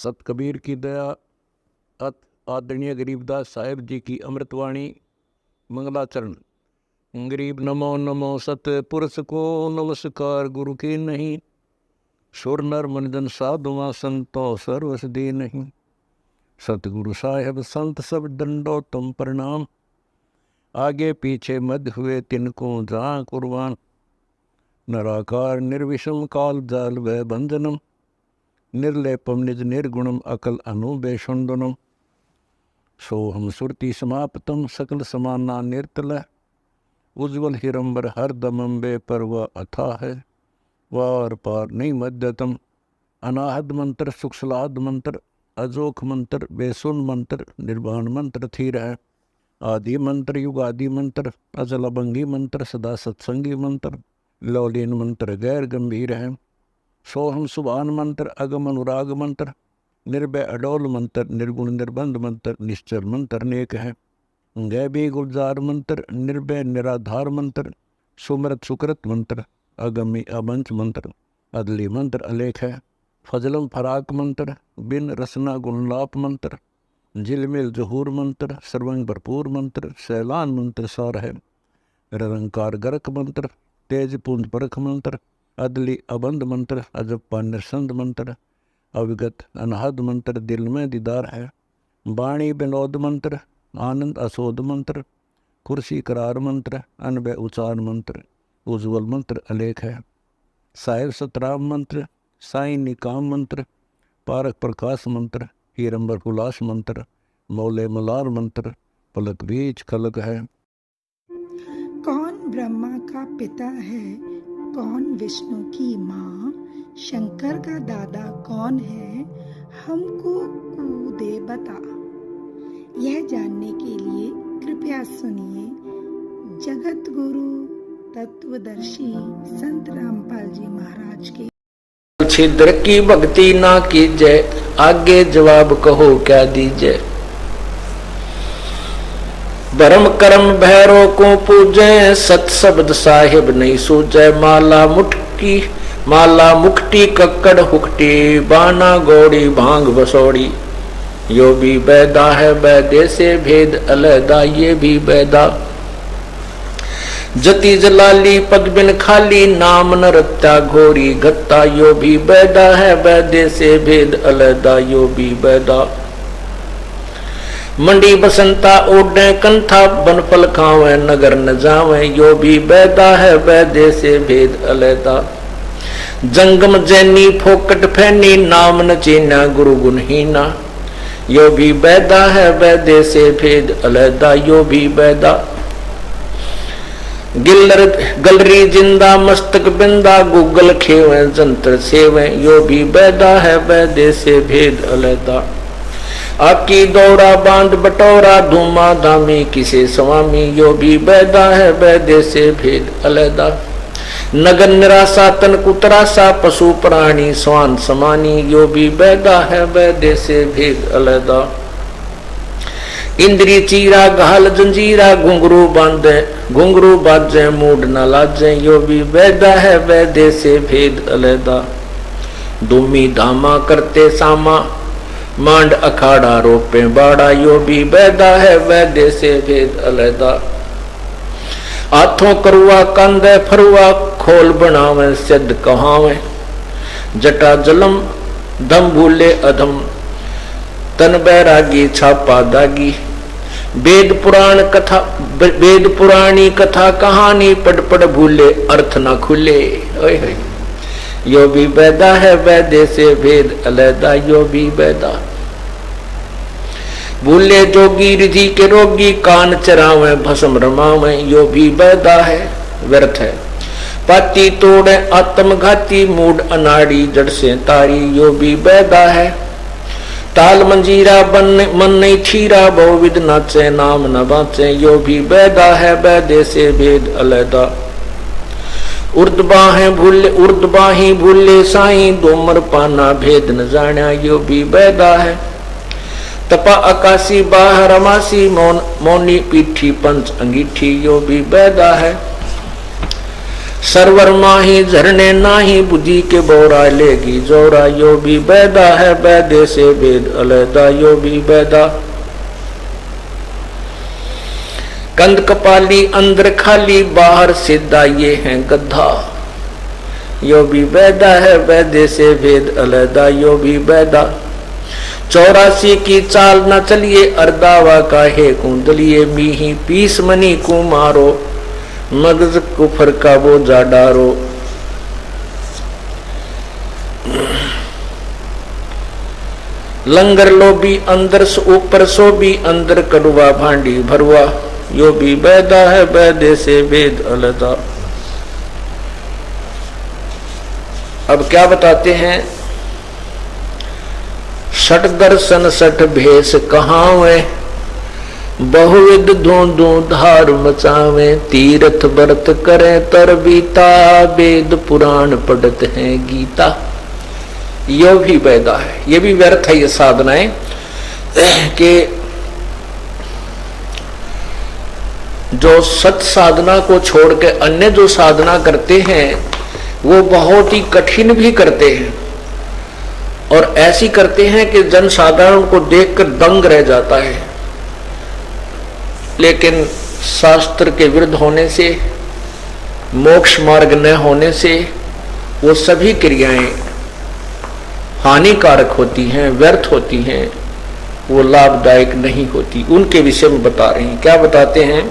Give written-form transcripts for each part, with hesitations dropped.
सत कबीर की दया अत आदरणीय गरीबदास साहेब जी की अमृतवाणी मंगलाचरण। गरीब नमो नमो सत पुरुष को नमस्कार गुरु की नहीं, सुर नर मनजन साधुआ संतो सर्वस दे नहीं। सतगुरु साहेब संत सब दंडो तुम प्रणाम, आगे पीछे मध्य हुए तिनको जहाँ कुर्बान। नराकार निर्विषम काल जाल व बंधनम, निर्लेपम निज निर्गुणम अकल अनुबेषुंदनम। सोहम सुरति समाप्तम सकल समाना निर्तल, उज्ज्वल हिरंबर हर दमंबे पर वह अथा है। वार पार नहीं मध्यतम, अनाहद मंत्र सुखसलाद मंत्र, अजोख मंत्र बेसुन मंत्र, निर्वाण मंत्र थीर है। आदि मंत्र युगादि मंत्र, अजल अभंगी मंत्र, सदा सत्संगी मंत्र, लौलीन मंत्र गैर गंभीर है। सोहम सुभान मंत्र, अगम अनुराग मंत्र, निर्भय अडोल मंत्र, निर्गुण निर्बंध मंत्र, निश्चर मंत्र अनेक है। गैबी गुलजार मंत्र, निर्भय निराधार मंत्र, सुमरत सुकृत मंत्र, अगमी अबंच मंत्र, अदली मंत्र अलेख है। फजलम फराक मंत्र, बिन रसना गुणलाप मंत्र, झिलमिल जहूर मंत्र, सर्वंग भरपूर मंत्र, सैलान मंत्र सार है। निरंकार गरक मंत्र, तेज पुंज परख मंत्र, अदली अबंध मंत्र, अजप्पा निरसंद मंत्र, अविगत अनहद मंत्र, दिल में दीदार है। वाणी विनोद मंत्र, आनंद असोद मंत्र, कुर्सी करार मंत्र, अनबय उचार मंत्र, उज्ज्वल मंत्र अलेख है। साहिब सतराम मंत्र, साई निकाम मंत्र, पारक प्रकाश मंत्र, हीरंबर हुलास मंत्र, मौले मलार मंत्र, पलक बीच खलक है। कौन ब्रह्मा का पिता है, कौन विष्णु की माँ, शंकर का दादा कौन है, हमको दे बता। यह जानने के लिए कृपया सुनिए जगत गुरु तत्वदर्शी संत रामपाल जी महाराज के। छिद्र की भक्ति ना कीजिए, आगे जवाब कहो क्या दीजिए। भरम कर्म भैरों को पूजे, सत शब्द साहिब नहीं सूझे। माला मुक्ति कक्कड़ हुक्टी, बाना गौड़ी भांग बसोड़ी। यो भी बैदा है बैदे से भेद अलहदा, ये भी बैदा। जति जलाली पग बिन खाली, नाम न रत्ता घोरी गत्ता। यो भी बैदा है बैदे से भेद अलहदा, यो भी बैदा। मंडी बसंता ओढ़े कंथा, बनफल खावे नगर न जावे। यो भी बैदा है बैदे से भेद अलहदा। जंगम जैनी फोकट फैनी, नाम न चीना गुरु गुणहीना। यो भी बैदा है बैदे से भेद अलहदा, यो भी बैदा। गलरी जिंदा मस्तक बिंदा, गूगल खेवे जंत्र सेवे। यो भी बैदा है बैदे से भेद अलहदा। आकी दौरा बांध बटोरा, धूमा धामी किसे स्वामी। यो भी बैदा है बैदे से भेद अलहदा। नगर निराशा तन कुतरासा, पशु प्राणी स्वान समानी। यो भी बैदा है बैदे से भेद अलहदा। इंद्री चीरा घाल जंजीरा, घुंघरू बाजे मूड न लाजे। यो भी बैदा है बैदे से भेद अलहदा। दुमी धामा करते सामा, मांड अखाड़ा रोपे बाड़ा। यो भी बैदा है बैदे से भेद अलहदा। हाथों करुआ कंदे फरुआ, खोल बनावे सिद्ध कहावे। जटा जलम दम भूले अधम, तन बैरागी छापा दागी। वेद पुराणी कथा कहानी, पढ़ पढ़ भूले अर्थ न खुले। ओए होए। यो भी बैदा है बैदे से भेद अलहदा, यो भी बैदा। भूले जोगी रिधि के रोगी, कान चरावे भस्म रमावे। यो भी बैदा है व्यर्थ है। पाती तोड़े आत्मघाती, मूड अनाड़ी जड़ से तारी। यो भी बैदा है। ताल मंजीरा मन नहीं छीरा, बहुविध नाचे नाम न बाचे। यो भी बैदा है बैदे से भेद अलहदा। उर्दबाही भूले साईं, दोमर पाना भेद न जाना। यो भी बैदा है। तपा आकाशी बाहर अमासी, मौनी पीठी पंच अंगीठी। यो भी बैदा है। सरवर माही झरने नाही बुद्धि के बोरा लेगी जोरा यो भी बैदा है बैदे से वेद अलैदा यो भी बैदा। कंद कपाली अंदर खाली बाहर सीधा ये है गधा यो भी बैदा है बैदे से वेद अलैदा यो भी बैदा। 84 की चाल न चलिए अर्दावा का है कुंदलिए मीही पीस मनी को मारो मगज कुफर का वो जा डारो। लंगर लो भी अंदर से ऊपर सो भी अंदर कड़वा भांडी भरवा यो भी बैदा है बैदे से वेद अलदा। अब क्या बताते हैं, सठ दर्शन सठ भेष कहावे बहुविध धूंधू धार मचावे तीर्थ व्रत करे तर बीता वेद पुराण पढ़ते हैं गीता यो भी बैदा है। ये भी व्यर्थ है ये साधनाएं कि जो सत साधना को छोड़ के अन्य जो साधना करते हैं वो बहुत ही कठिन भी करते हैं और ऐसी करते हैं कि जन साधारण को देखकर दंग रह जाता है। लेकिन शास्त्र के विरुद्ध होने से मोक्ष मार्ग न होने से वो सभी क्रियाएं हानिकारक होती हैं, व्यर्थ होती हैं, वो लाभदायक नहीं होती। उनके विषय में बता रहे हैं। क्या बताते हैं,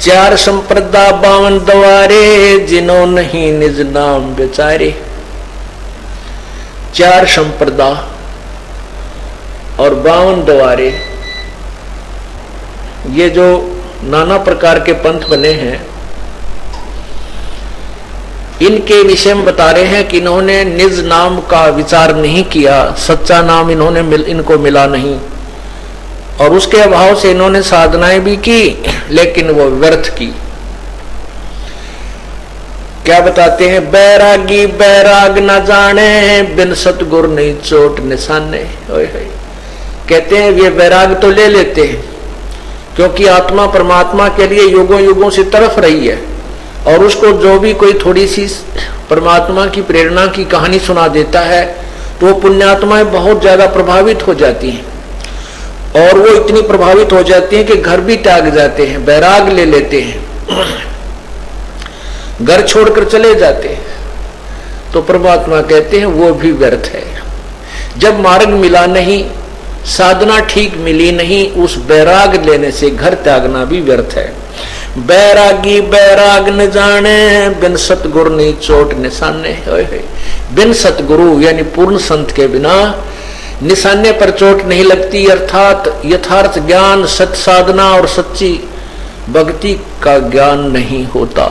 4 संप्रदा 52 द्वारे जिन्हों नहीं निज नाम बेचारे। 4 संप्रदा और 52 द्वारे, ये जो नाना प्रकार के पंथ बने हैं इनके विषय में बता रहे हैं कि इन्होंने निज नाम का विचार नहीं किया, सच्चा नाम इनको मिला नहीं और उसके अभाव से इन्होंने साधनाएं भी की लेकिन वो व्यर्थ की। क्या बताते हैं, बैरागी बैराग न जाने बिन सतगुर नहीं चोट निशाने। कहते हैं ये वैराग तो ले लेते हैं क्योंकि आत्मा परमात्मा के लिए युगों युगों से तरफ रही है और उसको जो भी कोई थोड़ी सी परमात्मा की प्रेरणा की कहानी सुना देता है तो वो पुण्यात्माएं बहुत ज्यादा प्रभावित हो जाती हैं और वो इतनी प्रभावित हो जाती हैं कि घर भी त्याग जाते हैं, बैराग ले लेते हैं, घर छोड़कर चले जाते हैं। तो परमात्मा कहते हैं वो भी व्यर्थ है। जब मार्ग मिला नहीं, साधना ठीक मिली नहीं, उस बैराग लेने से घर त्यागना भी व्यर्थ है। बैरागी बैराग न जाने बिन सतगुरु नहीं चोट निशाने। बिन सतगुरु यानी पूर्ण संत के बिना निशाने पर चोट नहीं लगती, अर्थात यथार्थ ज्ञान सत साधना और सच्ची भक्ति का ज्ञान नहीं होता।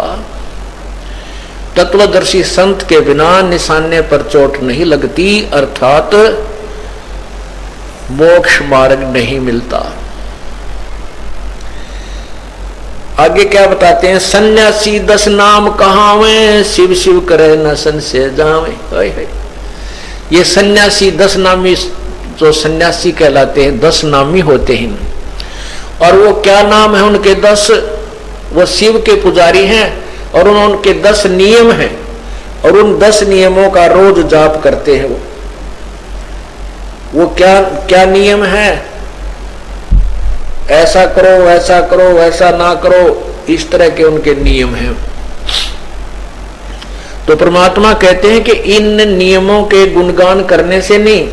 तत्वदर्शी संत के बिना निशाने पर चोट नहीं लगती, अर्थात मोक्ष मार्ग नहीं मिलता। आगे क्या बताते हैं, सन्यासी 10 नाम कहावे शिव शिव करे न संशय जावे। ये सन्यासी 10 नामी जो सन्यासी कहलाते हैं 10 नामी होते हैं और वो क्या नाम है उनके 10, वो शिव के पुजारी हैं और उनके 10 नियम हैं और उन 10 नियमों का रोज जाप करते हैं। वो क्या क्या नियम है, ऐसा करो वैसा करो ऐसा ना करो, इस तरह के उनके नियम हैं। तो परमात्मा कहते हैं कि इन नियमों के गुणगान करने से नहीं,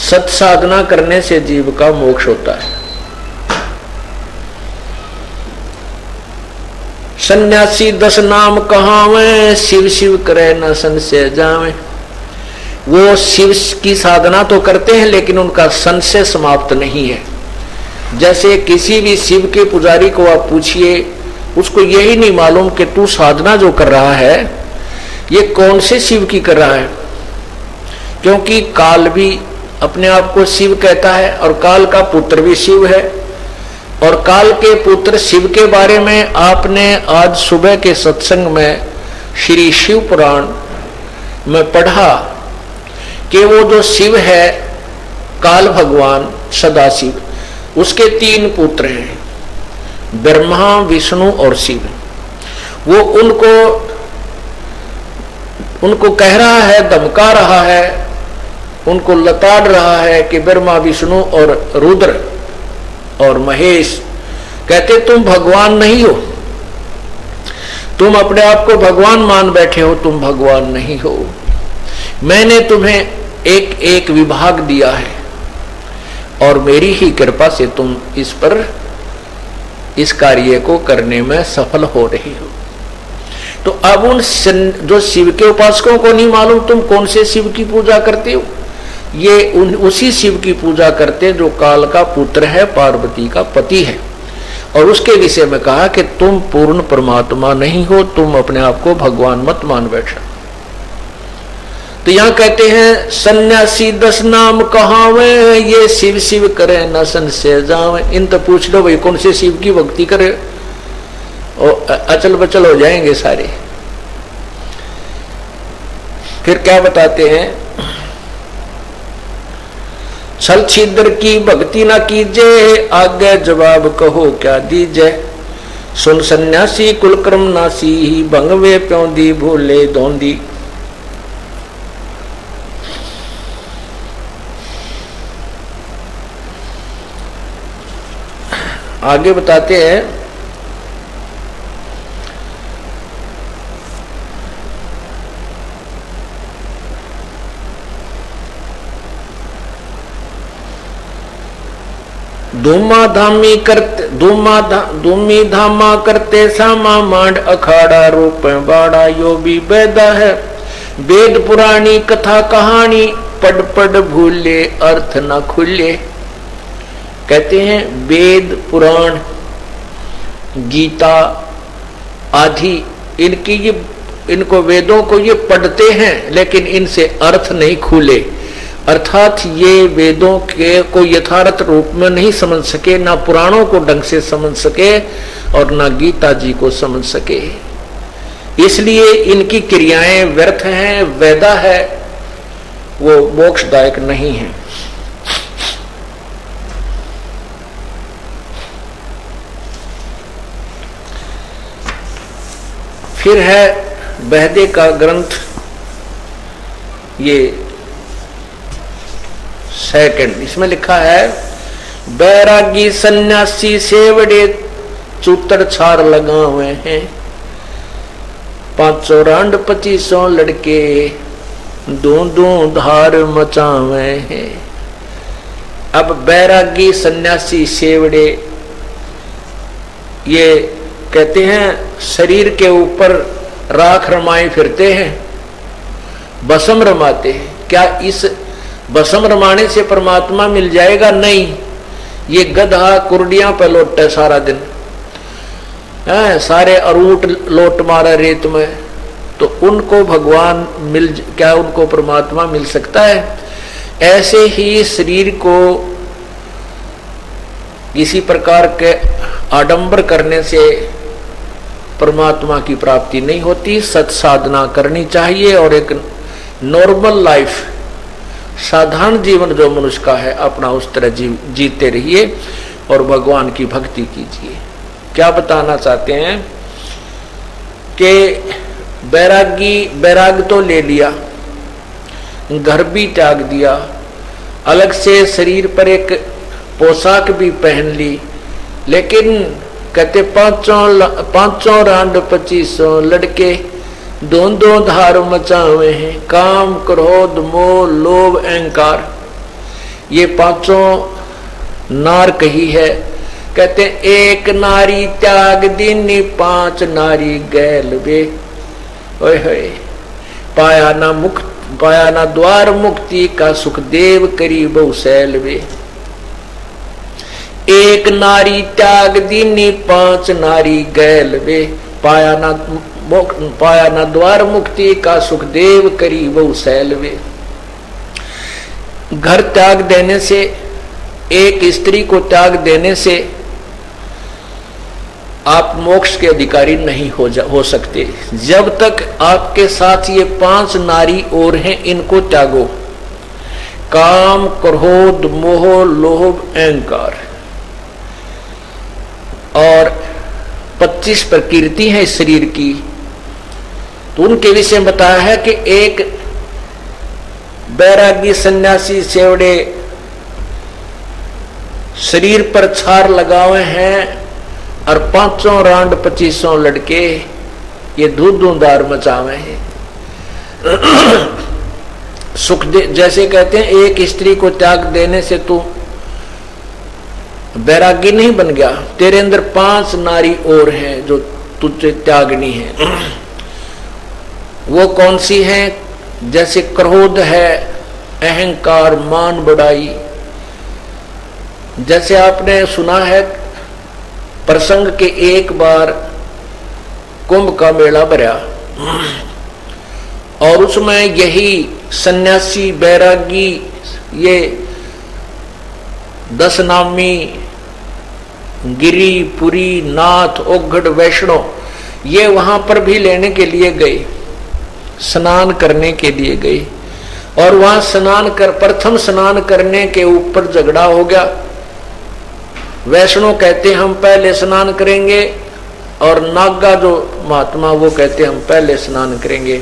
सत साधना करने से जीव का मोक्ष होता है। सन्यासी 10 नाम कहावे शिव शिव करे न संशय जावे। वो शिव की साधना तो करते हैं लेकिन उनका संशय समाप्त नहीं है। जैसे किसी भी शिव के पुजारी को आप पूछिए, उसको यही नहीं मालूम कि तू साधना जो कर रहा है ये कौन से शिव की कर रहा है, क्योंकि काल भी अपने आप को शिव कहता है और काल का पुत्र भी शिव है। और काल के पुत्र शिव के बारे में आपने आज सुबह के सत्संग में श्री शिव पुराण में पढ़ा कि वो जो शिव है काल भगवान सदाशिव, उसके 3 पुत्र हैं ब्रह्मा, विष्णु और शिव। वो उनको कह रहा है, धमका रहा है, उनको लताड़ रहा है कि ब्रह्मा, विष्णु और रुद्र और महेश कहते तुम भगवान नहीं हो, तुम अपने आप को भगवान मान बैठे हो, तुम भगवान नहीं हो। मैंने तुम्हें एक एक विभाग दिया है और मेरी ही कृपा से तुम इस कार्य को करने में सफल हो रही हो। तो अब जो शिव के उपासकों को नहीं मालूम तुम कौन से शिव की पूजा करते हो, ये उसी शिव की पूजा करते जो काल का पुत्र है, पार्वती का पति है। और उसके विषय में कहा कि तुम पूर्ण परमात्मा नहीं हो, तुम अपने आप को भगवान मत मान बैठो। तो यहां कहते हैं सन्यासी 10 नाम कहावे, ये शिव शिव करे न संशय जावे। इन तो पूछ लो भाई कौन से शिव की भक्ति करे, और अचल बचल हो जाएंगे सारे। फिर क्या बताते हैं, छल छिद्र की भक्ति ना कीजे, आगे जवाब कहो क्या दीजे। सुन सन्यासी कुलक्रम नासी, भंगवे प्योंदी भूले धोंदी। आगे बताते हैं, धूमी धामा करते सामा मांड अखाड़ा रूप बाड़ा। यो भी वेदा है वेद पुरानी कथा कहानी, पढ़ पढ़ भूले अर्थ न खुले। कहते हैं वेद पुराण गीता आदि इनको वेदों को ये पढ़ते हैं लेकिन इनसे अर्थ नहीं खुले, अर्थात ये वेदों के को यथार्थ रूप में नहीं समझ सके, ना पुराणों को ढंग से समझ सके और ना गीता जी को समझ सके। इसलिए इनकी क्रियाएं व्यर्थ हैं, वेदा है वो मोक्षदायक नहीं है। फिर है बहदे का ग्रंथ, ये सेकंड, इसमें लिखा है बैरागी सन्यासी सेवड़े चूतर छार लगा हुए हैं, 500 रांड 2500 लड़के दो धार मचावे हैं। अब बैरागी सन्यासी सेवड़े ये कहते हैं शरीर के ऊपर राख रमाए फिरते हैं, बसम रमाते हैं। क्या इस बसम रमाने से परमात्मा मिल जाएगा? नहीं, ये गधा कुर्डियां पे लौटे सारा दिन, सारे अरूट लोट मारा रेत में, तो उनको भगवान क्या उनको परमात्मा मिल सकता है? ऐसे ही शरीर को किसी प्रकार के आडंबर करने से परमात्मा की प्राप्ति नहीं होती। सत साधना करनी चाहिए और एक नॉर्मल लाइफ, साधारण जीवन जो मनुष्य का है अपना उस तरह जीते रहिए और भगवान की भक्ति कीजिए। क्या बताना चाहते हैं कि बैराग तो ले लिया, घर भी त्याग दिया, अलग से शरीर पर एक पोशाक भी पहन ली, लेकिन कहते 500 रांड 2500 लड़के दो धार मचावे हैं, काम क्रोध मोह लोभ अहंकार, ये 500 नार कही है। कहते एक नारी त्याग दीनी 5 नारी गैल बे। ओए होए, पाया ना द्वार मुक्ति का सुखदेव करी बहु सैल वे। एक नारी त्याग दीनी 5 नारी गैल वे, पाया ना द्वार मुक्ति का सुखदेव करी बहु सैल वे। घर त्याग देने से, एक स्त्री को त्याग देने से आप मोक्ष के अधिकारी नहीं हो सकते। जब तक आपके साथ ये 5 नारी और हैं, इनको त्यागो। काम क्रोध मोह लोभ अहंकार, और 25 प्रकृति है इस शरीर की। तो उनके विषय में बताया है कि एक बैरागी सन्यासी सेवड़े शरीर पर छार लगावे हैं और 500 रांड 2500 लड़के ये धूधार मचावे हैं। सुख जैसे कहते हैं एक स्त्री को त्याग देने से तू बैरागी नहीं बन गया, तेरे अंदर 5 नारी और हैं जो तुझे त्यागनी है। वो कौन सी हैं? जैसे क्रोध है, अहंकार, मान बढ़ाई। जैसे आपने सुना है प्रसंग के एक बार कुंभ का मेला भरा और उसमें यही सन्यासी बैरागी ये 10 नामी गिरी पुरी नाथ ओघड़ वैष्णव ये वहां पर भी लेने के लिए गए, स्नान करने के लिए गए। और वहां प्रथम स्नान करने के ऊपर झगड़ा हो गया। वैष्णव कहते हम पहले स्नान करेंगे और नागा जो महात्मा वो कहते हम पहले स्नान करेंगे।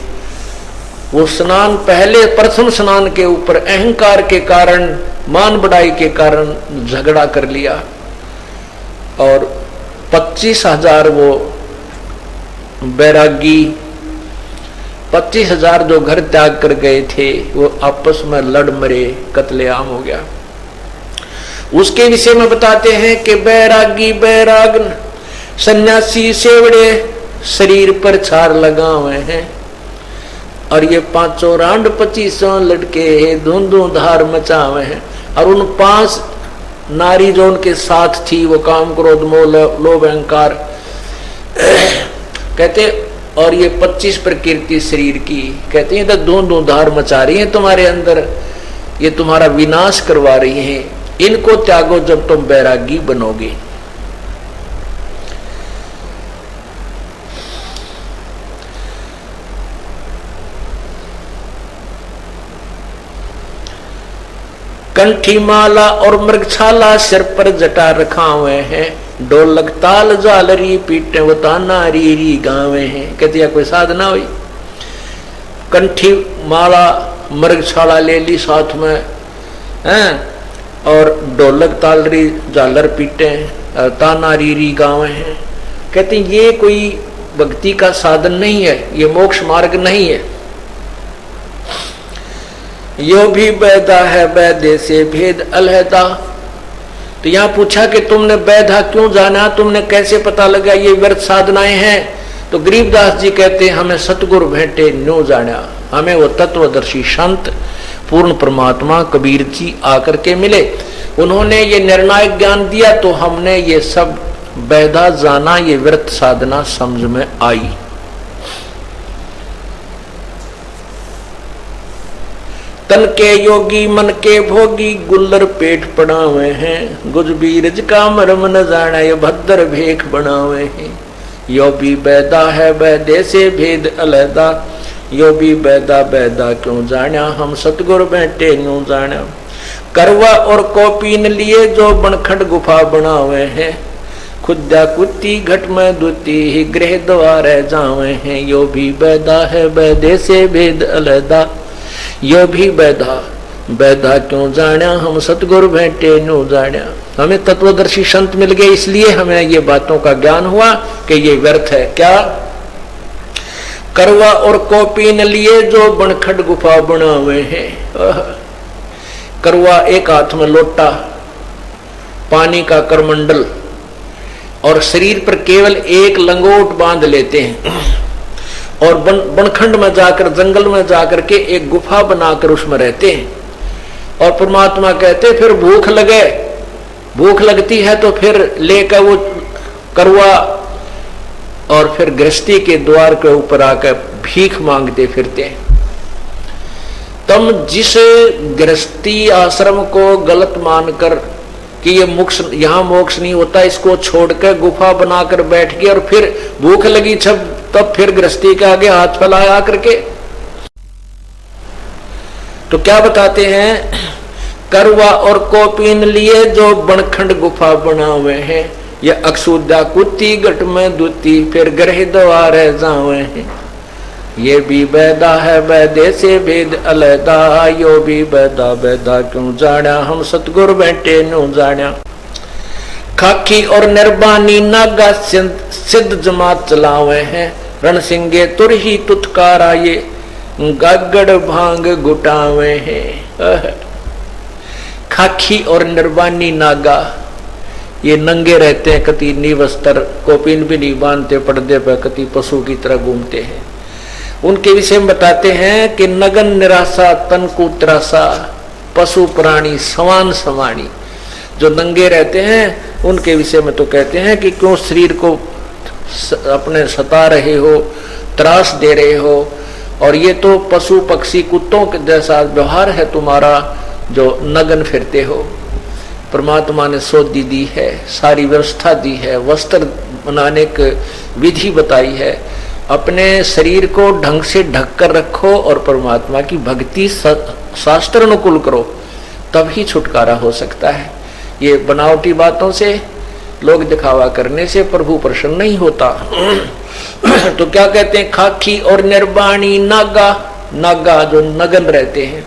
वो स्नान पहले प्रथम स्नान के ऊपर अहंकार के कारण, मान बढ़ाई के कारण झगड़ा कर लिया और 25,000 वो बैरागी 25,000 जो घर त्याग कर गए थे वो आपस में लड़ मरे, कत्लेआम हो गया। उसके विषय में बताते हैं कि बैरागी बैरागन सन्यासी सेवड़े शरीर पर छार लगा हुए हैं और ये 500 रांड 2500 लड़के धुंधुधार मचा हुए हैं। और उन 5 नारी जो उनके साथ थी वो काम क्रोध मोह लोभ अहंकार कहते, और ये 25 प्रकृति शरीर की कहते हैं तो धुंधुधार मचा रही है तुम्हारे अंदर, ये तुम्हारा विनाश करवा रही है। इनको त्यागो जब तुम बैरागी बनोगे। कंठी माला और मृगछाला सिर पर जटा रखा हुए हैं, ढोलक ताल झालरी पीटे वो ताना री री गावे हैं। कहती कोई साधना हुई, कंठी माला मृगछाला ले ली साथ में हैं और ढोलक तालरी झालर पीटे और ताना री री गावे हैं। कहते ये कोई भक्ति का साधन नहीं है, ये मोक्ष मार्ग नहीं है। यो भी बैधा है बैधे से भेद अलहदा। तो यहाँ पूछा कि तुमने बैधा क्यों जाना, तुमने कैसे पता लगा ये व्यर्थ साधनाएं हैं? तो गरीबदास जी कहते हमें सतगुरु भेंटे न्यो जाना, हमें वो तत्वदर्शी संत पूर्ण परमात्मा कबीर जी आकर के मिले, उन्होंने ये निर्णायक ज्ञान दिया तो हमने ये सब बैधा जाना, ये व्यर्थ साधना समझ में आई। तन के योगी मन के भोगी गुल्लर पेट पड़ावे हैं, गुज बीरज का मरम न जाना ये भद्र भेख बनावे हैं। यो भी बैदा है बैदे से भेद अलहदा, यो भी बैदा बैदा क्यों जाना, हम सतगुरु बैठे न्यू जाना। करवा और कॉपीन लिए जो बनखंड गुफा बनावे हैं, खुदा कुत्ती घट में दुती ही गृह द्वार जावे हैं। यो भी बैदा है बैदे से भेद अलहदा, यो भी बैधा बैधा क्यों जाना, हम सतगुरु बैठे न्यू जाना। हमें तत्वदर्शी संत मिल गए, इसलिए हमें ये बातों का ज्ञान हुआ कि ये व्यर्थ है। क्या? करवा और कॉपी न लिए जो बनखंड गुफा बनावे हैं। करवा एक हाथ में लोटा, पानी का करमंडल और शरीर पर केवल एक लंगोट बांध लेते हैं और बनखंड में जाकर जंगल में जाकर के एक गुफा बनाकर उसमें रहते हैं। और परमात्मा कहते फिर भूख लगे, भूख लगती है तो फिर लेकर वो करवा और फिर गृहस्थी के द्वार के ऊपर आकर भीख मांगते फिरते हैं। तुम जिस गृहस्थी आश्रम को गलत मानकर कि ये मोक्ष, यहाँ मोक्ष नहीं होता, इसको छोड़कर गुफा बनाकर बैठ गए और फिर भूख लगी तब फिर गृहस्थी के आगे हाथ फैलाया करके। तो क्या बताते हैं? करवा और कॉपीन लिए जो बनखंड गुफा बना हुए हैं, ये अक्षुद्या कुत्ती घट में दूती फिर ग्रह द्वार जावे हैं। ये भी बैदा है बैदे से भेद अलैदा, यो भी बैदा बैदा क्यों जाना हम सतगुर बैठे नु जाना। खाकी और निर्बानी नागा सिद्ध जमात चलावे हैं, रण सिंगे तुर ही तुतकारा ये गागड़ भांग गुटावे हैं। खाकी और निर्बानी नागा ये नंगे रहते हैं, कति निवस्त्र कोपिन भी नहीं बांधते, पर्दे पर कति पशु की तरह घूमते हैं। उनके विषय में बताते हैं कि नगन निराशा तन को त्रासा, पशु प्राणी समान समानी, जो नंगे रहते हैं उनके विषय में तो कहते हैं कि क्यों शरीर को अपने सता रहे हो, त्रास दे रहे हो, और ये तो पशु पक्षी कुत्तों के जैसा व्यवहार है तुम्हारा जो नगन फिरते हो। परमात्मा ने सोधी दी है, सारी व्यवस्था दी है, वस्त्र बनाने की विधि बताई है। अपने शरीर को ढंग से ढक कर रखो और परमात्मा की भक्ति शास्त्र अनुकूल करो, तभी छुटकारा हो सकता है। ये बनावटी बातों से, लोग दिखावा करने से प्रभु प्रसन्न नहीं होता। तो क्या कहते हैं, खाकी और निर्बाणी नागा, नागा जो नगन रहते हैं,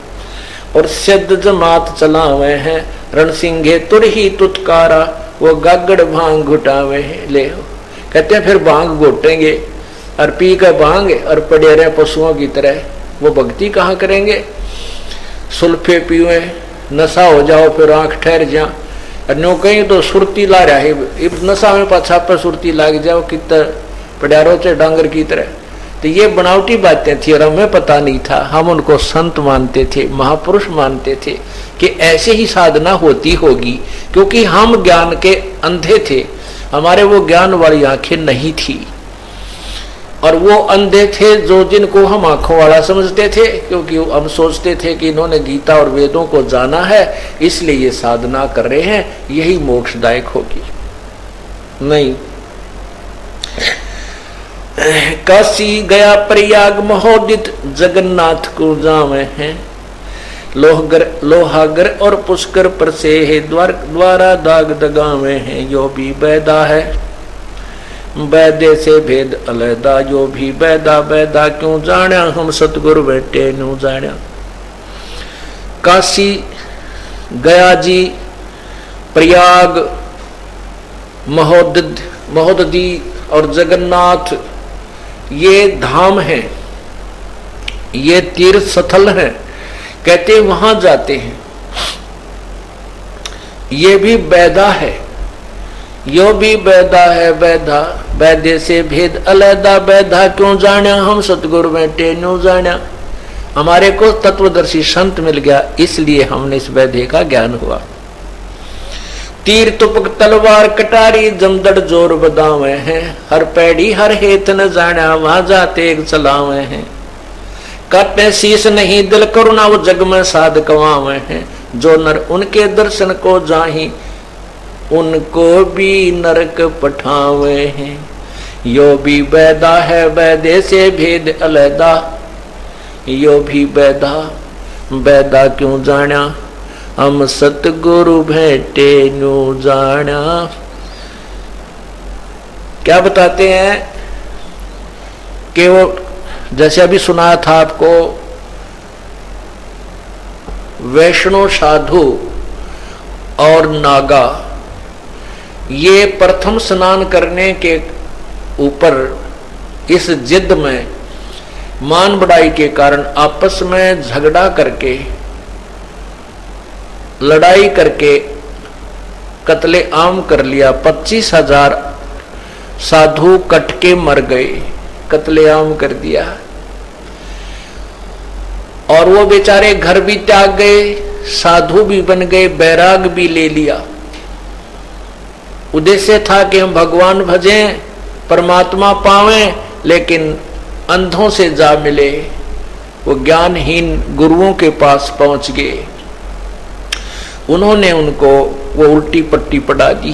और सिद्ध जमात चलावे हैं, रण सिंगे तुर ही तुतकारा वो गागड़ भांग घुटावे हैं। ले कहते हैं फिर भांग घोटेंगे और पी कर भांग और पड़े रहे पशुओं की तरह, वो भक्ति कहाँ करेंगे। सुल्फे पीवे नशा हो जाओ फिर आंख ठहर जा, नो कहीं तो सुरती ला रहा है, नशा में पाछा पर सुरती लाग जाओ कितना पड़ारो चे डांगर की तरह। तो ये बनावटी बातें थी और हमें पता नहीं था, हम उनको संत मानते थे, महापुरुष मानते थे कि ऐसे ही साधना होती होगी, क्योंकि हम ज्ञान के अंधे थे, हमारे वो ज्ञान वाली आंखें नहीं थी। और वो अंधे थे जो जिनको हम आंखों वाला समझते थे, क्योंकि हम सोचते थे कि इन्होंने गीता और वेदों को जाना है इसलिए ये साधना कर रहे हैं, यही मोक्षदायक होगी। नहीं, काशी गया प्रयाग महोदित जगन्नाथ को जावे हैं, लोहागर और पुष्कर पर से है द्वारा दाग दगावे हैं। यो भी बैदा है बैदे से भेद अलैदा, यो भी बैदा बैदा क्यों जाना हम सतगुरु बैठे नु जाना। काशी गया जी, प्रयाग, महोदधी और जगन्नाथ ये धाम हैं, ये तीर्थ स्थल हैं, कहते वहां जाते हैं। ये भी बैदा है, यो भी बैदा है बैदा, बैदे से भेद अलैदा, बैदा क्यों जाना हम सतगुरु बैठे नु जाना। हमारे को तत्वदर्शी संत मिल गया, इसलिए हमने इस बैदे का ज्ञान हुआ। तीर तुपक तलवार कटारी जमदड़ जोर बदावे हैं, हर पैड़ी हर हेत न जाना वहां जाते एक चलावे हैं। काटे शीश नहीं दिल करुणा वो जग में साध कवावे हैं, जो नर उनके दर्शन को जाही उनको भी नरक पठावे हैं। यो भी बैदा है बैदे से भेद अलैदा, यो भी बैदा बैदा क्यों जाना हम सतगुरु भेटे नु जाना। क्या बताते हैं कि वो जैसे अभी सुनाया था आपको, वैष्णव साधु और नागा ये प्रथम स्नान करने के ऊपर इस जिद में मान बढ़ाई के कारण आपस में झगड़ा करके लड़ाई करके कत्ले आम कर लिया। 25,000 साधु कट के मर गए, कत्ले आम कर दिया। और वो बेचारे घर भी त्याग गए, साधु भी बन गए, बैराग भी ले लिया। उद्देश्य था कि हम भगवान भजें, परमात्मा पावें, लेकिन अंधों से जा मिले, वो ज्ञानहीन गुरुओं के पास पहुंच गए। उन्होंने उनको वो उल्टी पट्टी पढ़ा दी।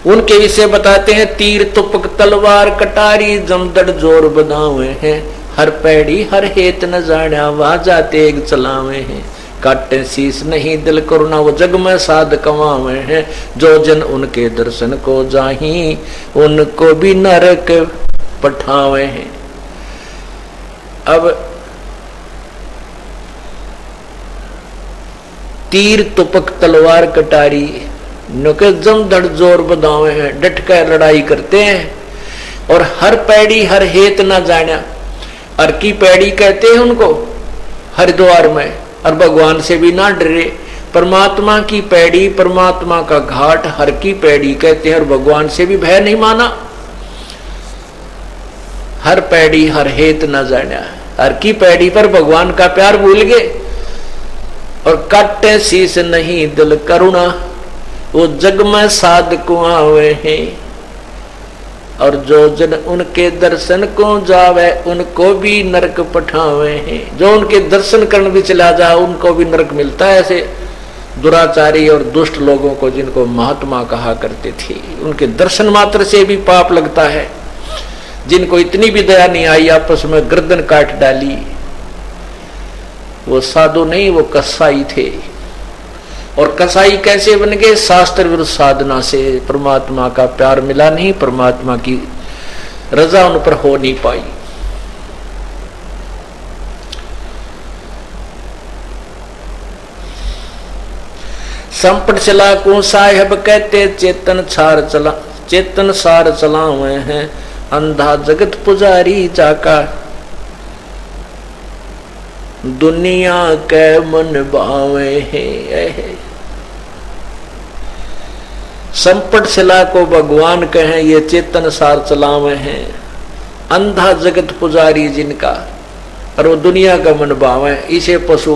उनके विषय बताते हैं, तीर तुपक तलवार कटारी जमदड़ जोर बदावे हैं, हर पैड़ी हर हेत न जाना वहां जाते एक चलावे हैं। काटे शीस नहीं दिल करुणा, वो जग में साध कमावे हैं। जो जन उनके दर्शन को जाही उनको भी नरक पठावे हैं। अब तीर तुपक तलवार कटारी नुके जम धड़ जोर बदावे हैं, डट कर लड़ाई करते हैं। और हर पैड़ी हर हेत ना जाना, हर की पैड़ी कहते हैं उनको हरिद्वार में, और भगवान से भी ना डरे। परमात्मा की पैड़ी, परमात्मा का घाट हर की पैड़ी कहते हैं, और भगवान से भी भय नहीं माना। हर पैड़ी हर हेत न जाना, हर की पैड़ी पर भगवान का प्यार भूल गए। और काटे शीस नहीं दिल करुणा, वो जग में साध को आवे हैं। और जो जन उनके दर्शन को जावे उनको भी नरक पठावे हैं। जो उनके दर्शन करने भी चला जाए उनको भी नरक मिलता है। ऐसे दुराचारी और दुष्ट लोगों को जिनको महात्मा कहा करते थे, उनके दर्शन मात्र से भी पाप लगता है। जिनको इतनी भी दया नहीं आई, आपस में गर्दन काट डाली, वो साधु नहीं, वो कसाई थे। और कसाई कैसे बन गए? शास्त्र विरुद्ध साधना से। परमात्मा का प्यार मिला नहीं, परमात्मा की रजा उन पर हो नहीं पाई। संपट चला को साहेब कहते चेतन सार चलावे हैं। अंधा जगत पुजारी जाका दुनिया के मन भावे हैं। संपट शिला को भगवान कहें, ये चेतन सार चलावे हैं। अंधा जगत पुजारी जिनका, और वो दुनिया का मन भावे। इसे पशु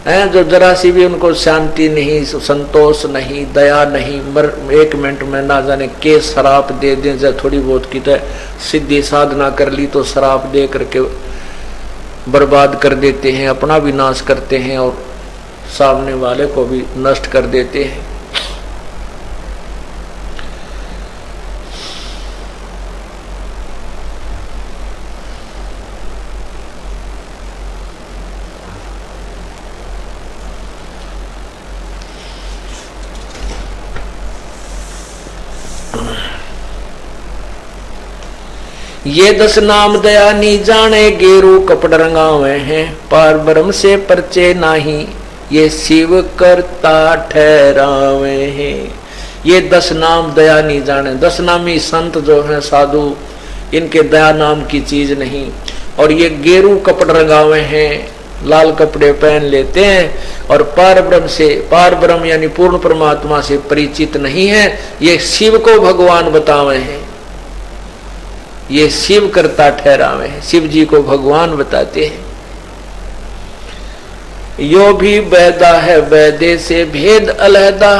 हैं जो जरा सी भी उनको शांति नहीं, संतोष नहीं, दया नहीं, एक मिनट में ना जाने के शराब दे दें। जब थोड़ी बहुत की सिद्धि साधना कर ली तो शराब दे करके बर्बाद कर देते हैं, अपना भी नाश करते हैं और सामने वाले को भी नष्ट कर देते हैं। ये 10 नाम दया नी जाने, गेरू कपड़ रंगावे हैं। पार ब्रह्म से परचे नाही, ये शिव करता ठहरावे हैं। ये 10 नाम दया नी जाने। 10 नामी संत जो हैं साधु, इनके दया नाम की चीज नहीं। और ये गेरू कपड़ रंगावे हैं, लाल कपड़े पहन लेते हैं। और पार ब्रह्म से, पार ब्रह्म यानी पूर्ण परमात्मा से परिचित नहीं है। ये शिव को भगवान बतावे हैं, ये शिव करता ठहरावे हैं। शिव जी को भगवान बताते हैं। यो भी बैदा है वैदे से भेद अलहदा,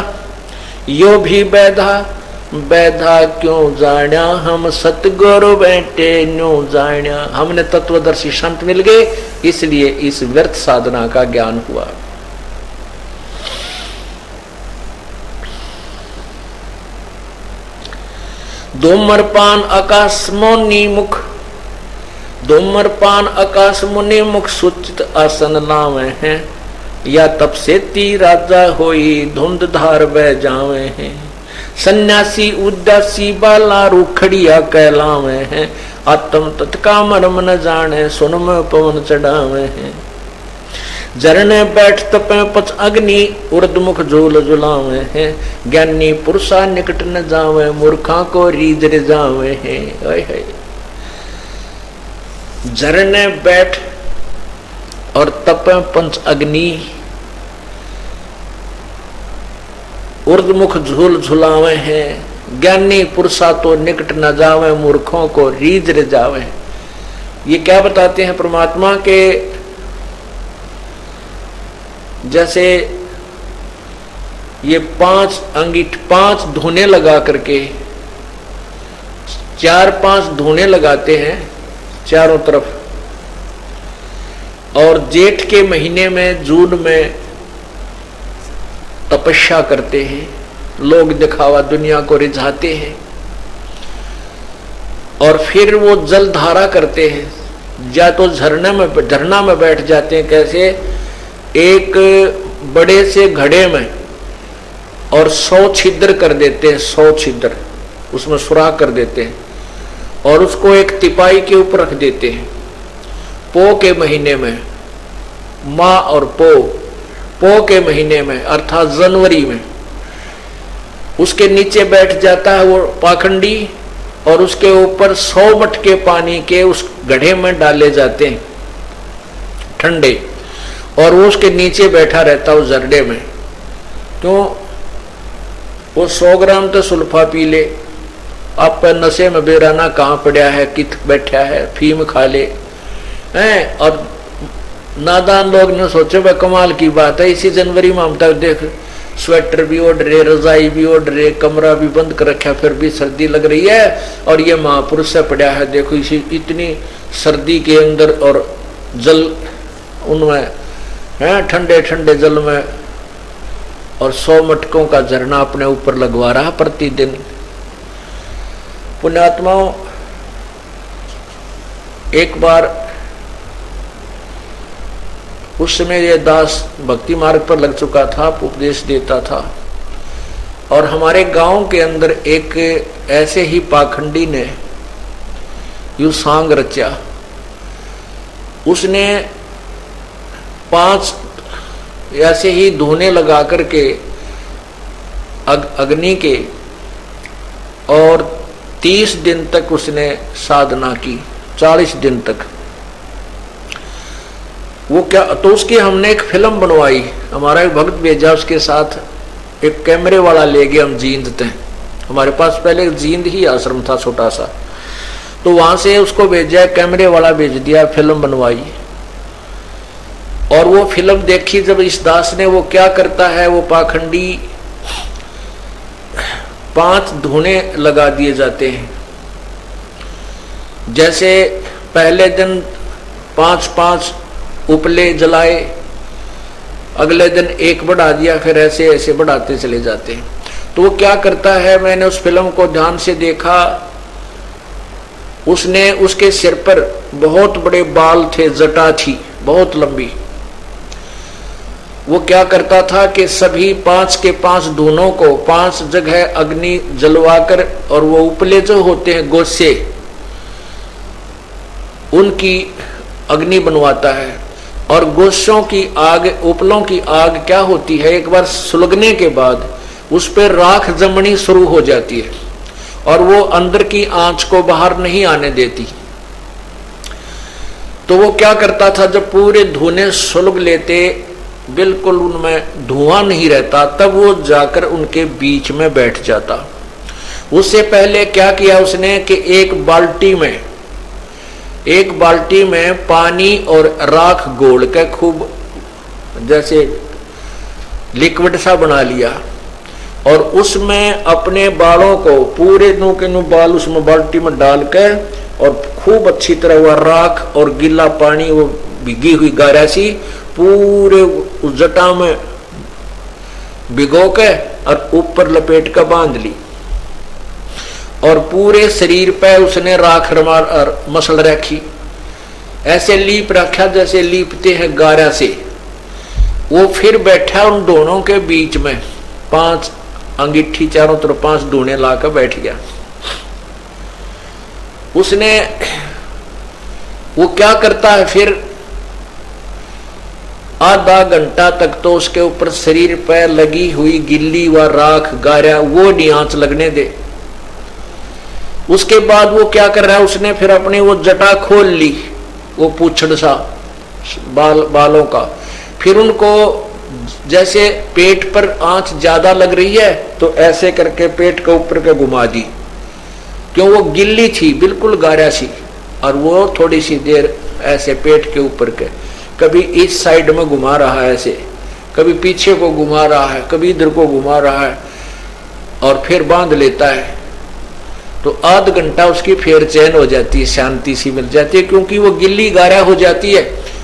यो भी बैधा बैधा क्यों जाण्या, हम सतगुरु बैठे न्यू जाण्या। हमने तत्वदर्शी संत मिल गए, इसलिए इस व्यर्थ साधना का ज्ञान हुआ। धूम्रपान आकाश मुनि मुख, धूम्रपान आकाश मुनि मुख सुचित आसन लावे हैं। या तप से ती राजा होई धुंध धार बह जावे हैं। सन्यासी उदासी बाला रूखड़िया कहलावे हैं। आत्म तत्का मर्म न जाने सुन में पवन चढ़ावे हैं। झरने बैठ तपे पच अग्नि उर्दमुख झूल झुलावे हैं। ज्ञानी पुरुषा निकट न जावे मूर्खा को रीझ जावे हैं। झरने बैठ और तपे पंच अग्नि उर्दमुख झूल झुलावे हैं। ज्ञानी पुरुषा तो निकट न जावे मूर्खों को रीझ जावे। ये क्या बताते हैं परमात्मा के? जैसे ये 5 अंगीठ 5 धुने लगा करके 4-5 धुने लगाते हैं चारों तरफ। और जेठ के महीने में जून में तपस्या करते हैं, लोग दिखावा दुनिया को रिझाते हैं। और फिर वो जल धारा करते हैं, या तो झरना में बैठ जाते हैं। कैसे? एक बड़े से घड़े में और 100 छिद्र कर देते हैं, 100 छिद्र उसमें सुराख कर देते हैं और उसको एक तिपाई के ऊपर रख देते हैं। पो के महीने में, माँ और पो के महीने में अर्थात जनवरी में उसके नीचे बैठ जाता है वो पाखंडी और उसके ऊपर 100 मटके पानी के उस गड्ढे में डाले जाते हैं ठंडे, और वो उसके नीचे बैठा रहता है उस जरडे में। क्यों? वो 100 ग्राम तो सुल्फा पी ले, आप नशे में बेराना कहाँ पड़ा है, कित बैठा है, फीम खा ले हैं। और नादान लोग ने सोचे भाई कमाल की बात है, इसी जनवरी में हम तक देख स्वेटर भी ओढ़ रहे, रजाई भी ओढ़ रहे, कमरा भी बंद कर रखा, फिर भी सर्दी लग रही है और ये महापुरुष से पड़ा है, देखो इसी इतनी सर्दी के अंदर और जल उनमें है, ठंडे ठंडे जल में और 100 मटकों का झरना अपने ऊपर लगवा रहा प्रतिदिन। पुण्यात्माओं, एक बार उस समय ये दास भक्ति मार्ग पर लग चुका था, उपदेश देता था और हमारे गांव के अंदर एक ऐसे ही पाखंडी ने यू सांग रचा। उसने 5 ऐसे ही धोने लगा करके अग्नि के और 30 दिन तक उसने साधना की, 40 दिन तक। वो क्या, तो उसकी हमने एक फिल्म बनवाई, हमारा एक भक्त भेजा, उसके साथ एक कैमरे वाला ले गए, हम जींद थे, हमारे पास पहले जींद ही आश्रम था छोटा सा, तो वहां से उसको भेजा, कैमरे वाला भेज दिया, फिल्म बनवाई। और वो फिल्म देखी जब इस दास ने, वो क्या करता है, वो पाखंडी 5 धुने लगा दिए जाते हैं। जैसे पहले दिन 5 उपले जलाए, अगले दिन 1 बढ़ा दिया, फिर ऐसे ऐसे बढ़ाते चले जाते हैं। तो वो क्या करता है, मैंने उस फिल्म को ध्यान से देखा, उसने उसके सिर पर बहुत बड़े बाल थे, जटा थी बहुत लंबी। वो क्या करता था कि सभी 5 के 5 धुनों को 5 जगह अग्नि जलवाकर, और वो उपले जो होते हैं गोसे, उनकी अग्नि बनवाता है। और गोशों की आग, उपलों की आग क्या होती है, एक बार सुलगने के बाद उस पर राख जमनी शुरू हो जाती है और वो अंदर की आंच को बाहर नहीं आने देती। तो वो क्या करता था, जब पूरे धुने सुलग लेते, बिल्कुल उनमें धुआं नहीं रहता, तब वो जाकर उनके बीच में बैठ जाता। उससे पहले क्या किया उसने कि एक बाल्टी में पानी और राख घोल के खूब जैसे लिक्विड सा बना लिया और उसमें अपने बालों को, पूरे नू के नू बाल उसमें बाल्टी में डाल के और खूब अच्छी तरह वह राख और गीला पानी, वो भिगी हुई गारा सी पूरे उस जटा में भिगो के और ऊपर लपेट कर बांध ली और पूरे शरीर पे उसने राख मसल रखी, ऐसे लीप रखा जैसे लीपते हैं गारा से। वो फिर बैठा उन दोनों के बीच में, 5 अंगीठी चारों तरफ 5 धूने लाकर बैठ गया। उसने, वो क्या करता है फिर, आधा घंटा तक तो उसके ऊपर शरीर पे लगी हुई गिल्ली व राख गारा वो नहीं आंच लगने दे। उसके बाद वो क्या कर रहा है, उसने फिर अपनी वो जटा खोल ली, वो पूछड़ सा बालों का, फिर उनको जैसे पेट पर आंच ज्यादा लग रही है तो ऐसे करके पेट के ऊपर के घुमा दी, क्यों वो गिल्ली थी बिल्कुल गारा सी, और वो थोड़ी सी देर ऐसे पेट के ऊपर के, कभी इस साइड में घुमा रहा है ऐसे, कभी पीछे को घुमा रहा है, कभी इधर को घुमा रहा है और फिर बांध लेता है। तो आध घंटा उसकी फिर चैन हो जाती है, शांति सी मिल जाती है, क्योंकि वो गिल्ली गारा हो जाती है,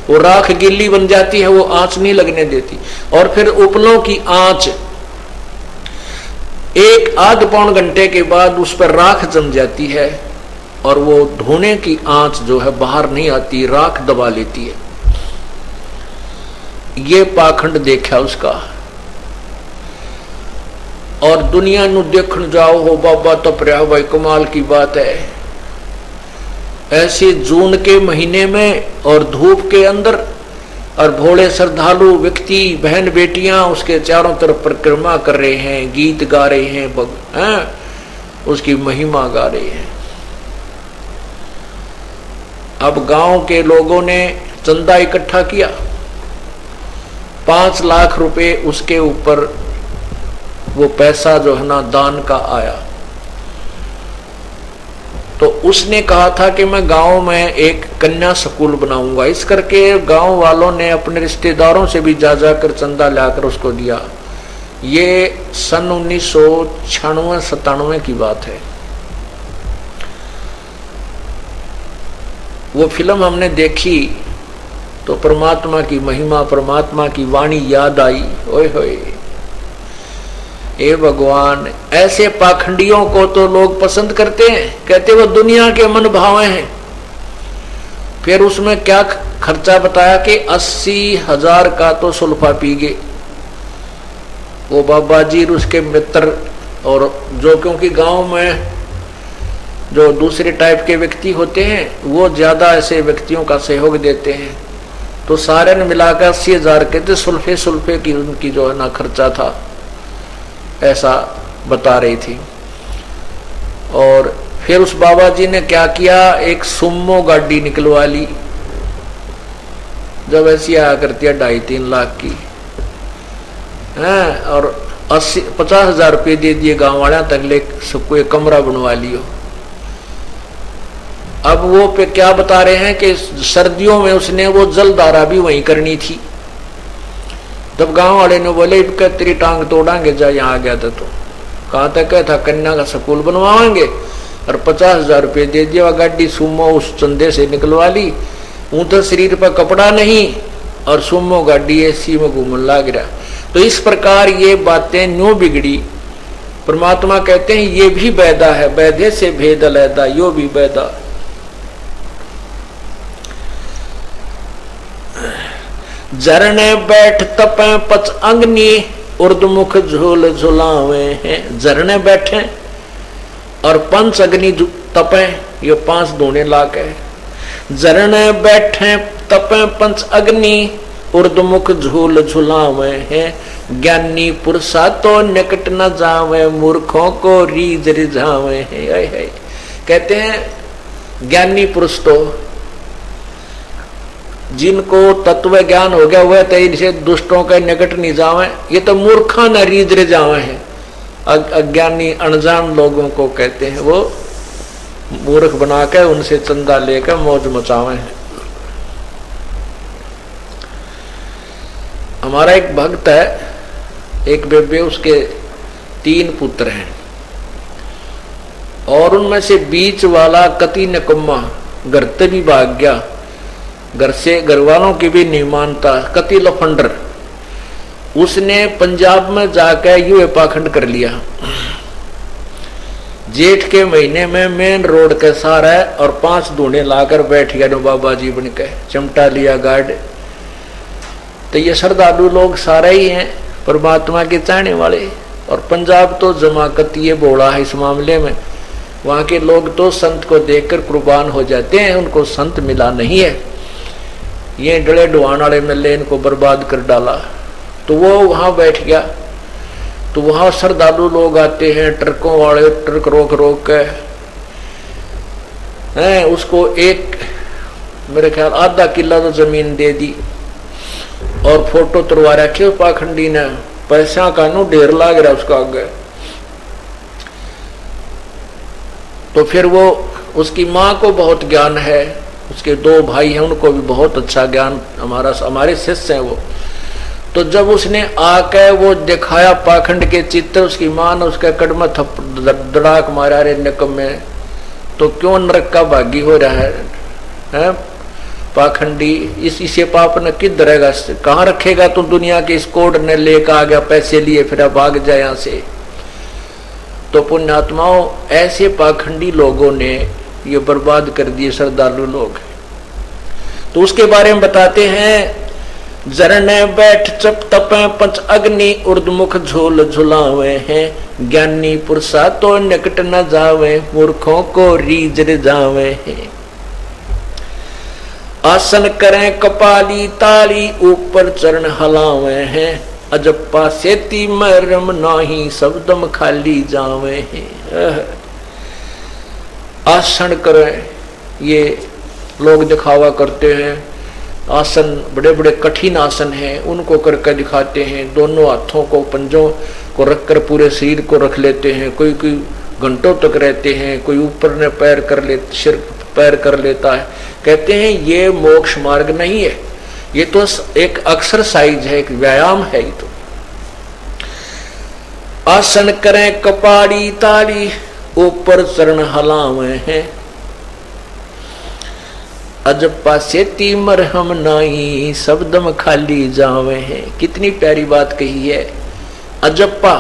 वो राख गिल्ली बन जाती है, वो आंच नहीं लगने देती। और फिर उपलों की आंच 1 पौन घंटे के बाद उस पर राख जम जाती है और वो धोने की आंच जो है बाहर नहीं आती, राख दबा लेती है। ये पाखंड देखा उसका। और दुनिया नु देखने जाओ हो बाबा तो प्रया भाई कमाल की बात है। ऐसे जून के महीने में और धूप के अंदर और भोले श्रद्धालु व्यक्ति बहन बेटियां उसके चारों तरफ परिक्रमा कर रहे हैं, गीत गा रहे हैं, उसकी महिमा गा रहे हैं। अब गांव के लोगों ने चंदा इकट्ठा किया, 5 लाख रुपए उसके ऊपर वो पैसा जो है ना दान का आया। तो उसने कहा था कि मैं गांव में एक कन्या स्कूल बनाऊंगा। इस करके गांव वालों ने अपने रिश्तेदारों से भी जा जाकर चंदा लाकर उसको दिया। ये सन 1996-97 की बात है। वो फिल्म हमने देखी तो परमात्मा की महिमा, परमात्मा की वाणी याद आई। ओए होए, ए भगवान, ऐसे पाखंडियों को तो लोग पसंद करते हैं, कहते वो दुनिया के मन भावे हैं। फिर उसमें क्या खर्चा बताया कि 80,000 का तो सुल्फा पी गए वो बाबा जी और उसके मित्र। और जो क्योंकि गांव में जो दूसरे टाइप के व्यक्ति होते हैं वो ज्यादा ऐसे व्यक्तियों का सहयोग देते हैं, तो सारे ने मिलाकर 80,000 कहते सुल्फे की उनकी जो है ना खर्चा था, ऐसा बता रही थी। और फिर उस बाबा जी ने क्या किया, एक सुमो गाड़ी निकलवा ली। जब ऐसी आया करती है 2.5-3 लाख की है, और 50,000 रुपये दे दिए गांव वाले तक, ले सबको एक कमरा बनवा लियो। अब वो पे क्या बता रहे हैं कि सर्दियों में उसने वो जलधारा भी वहीं करनी थी। जब गांव वाले ने बोले तेरी टांग तोड़ांगे, जा यहाँ आ गया था तो कहा था, क्या था कन्या का स्कूल बनवाएंगे, और 50,000 रुपये दे दिया। गाड़ी सुमो उस चंदे से निकलवा ली। तो शरीर पर कपड़ा नहीं और सुमो गाड़ी एसी में घूमने लग रहा। तो इस प्रकार ये बातें न्यू बिगड़ी। परमात्मा कहते हैं ये भी बैदा है, बैधे से भेद अलैदा, यो भी बैदा। झरने बैठ तपे पच अंगनी, उर्दमुख झूल झुलावे हैं। झरने बैठे और 5 अग्नि तपे, ये 5 धोने लाक है। झरने बैठे तपे 5 अग्नि, उर्दमुख झूल झुलावे हैं। ज्ञानी पुरुषा तो निकट न जावे, मूर्खों को रीझ रिझावे हैं। कहते हैं ज्ञानी पुरुष तो जिनको तत्व ज्ञान हो गया वह तो इनसे दुष्टों के निकट नहीं जावे, ये तो मूर्खा न रीझ रिझावे हैं। अज्ञानी अनजान लोगों को कहते हैं वो मूर्ख बनाकर उनसे चंदा लेकर मौज मचावे हैं। हमारा एक भक्त है, एक बेबे, उसके 3 पुत्र हैं और उनमें से बीच वाला कति निकम्मा, घर से भी भाग गया, घर से घर वालों की भी नहीं मानता, कति लफंडर। उसने पंजाब में जाकर यूं पाखंड कर लिया। जेठ के महीने में मेन रोड के सारा है और 5 धूने लाकर बैठ गया बाबा जी बन के, चिमटा लिया गार्ड। तो ये श्रद्धालु लोग सारे ही हैं परमात्मा के चाहने वाले। और पंजाब तो जमाकती बोला है इस मामले में, वहां के लोग तो संत को देखकर कुर्बान हो जाते हैं, उनको संत मिला नहीं है। ये डले डुआन वाले मिले इनको बर्बाद कर डाला। तो वो वहां बैठ गया। तो वहां श्रद्धालु लोग आते हैं, ट्रकों वाले ट्रक रोक रोक के हैं, उसको एक मेरे ख्याल आधा किला तो जमीन दे दी और फोटो तुरवा रखे पाखंडी ने। पैसा का नो ढेर लाग रहा उसका आगे। तो फिर वो, उसकी माँ को बहुत ज्ञान है, उसके 2 भाई हैं उनको भी बहुत अच्छा ज्ञान, हमारे शिष्य हैं वो। तो जब उसने आकर वो दिखाया पाखंड के चित्र, उसकी मां ने उसके कड़ में धड़ाक मारा, रे निकम में तो क्यों नरक का भागी हो रहा है पाखंडी, इसे पाप ने किधर रहेगा, कहाँ रखेगा तू दुनिया के इस कोड ने लेकर आ गया, पैसे लिए फिर भाग जाए यहाँ से। तो पुण्यात्माओं, ऐसे पाखंडी लोगों ने ये बर्बाद कर दिए श्रद्धालु लोग। तो उसके बारे में बताते हैं जरने बैठ चप तपे पंच अग्नि उर्दमुख झोल झुलावे हैं। ज्ञानी पुरुषा तो निकट न जावे, मूर्खों को रीझ जावे हैं। आसन करें कपाली ताली, ऊपर चरण हलावे हैं। अजप्पा सेती मरम नाही, शब्दम खाली जावे हैं। आसन करें, ये लोग दिखावा करते हैं। आसन बड़े बड़े कठिन आसन हैं, उनको करके दिखाते हैं। दोनों हाथों को पंजों को रखकर पूरे शरीर को रख लेते हैं। कोई कोई घंटों तक रहते हैं, कोई ऊपर ने पैर कर ले, सिर पैर कर लेता है। कहते हैं ये मोक्ष मार्ग नहीं है, ये तो एक एक्सरसाइज है, एक व्यायाम है। ये तो आसन करें कपाड़ी ताली, ऊपर चरण हलावे हैं। अजप्पा सेती मरहम नाही, शब्दम खाली जावे हैं। कितनी प्यारी बात कही है। अजप्पा,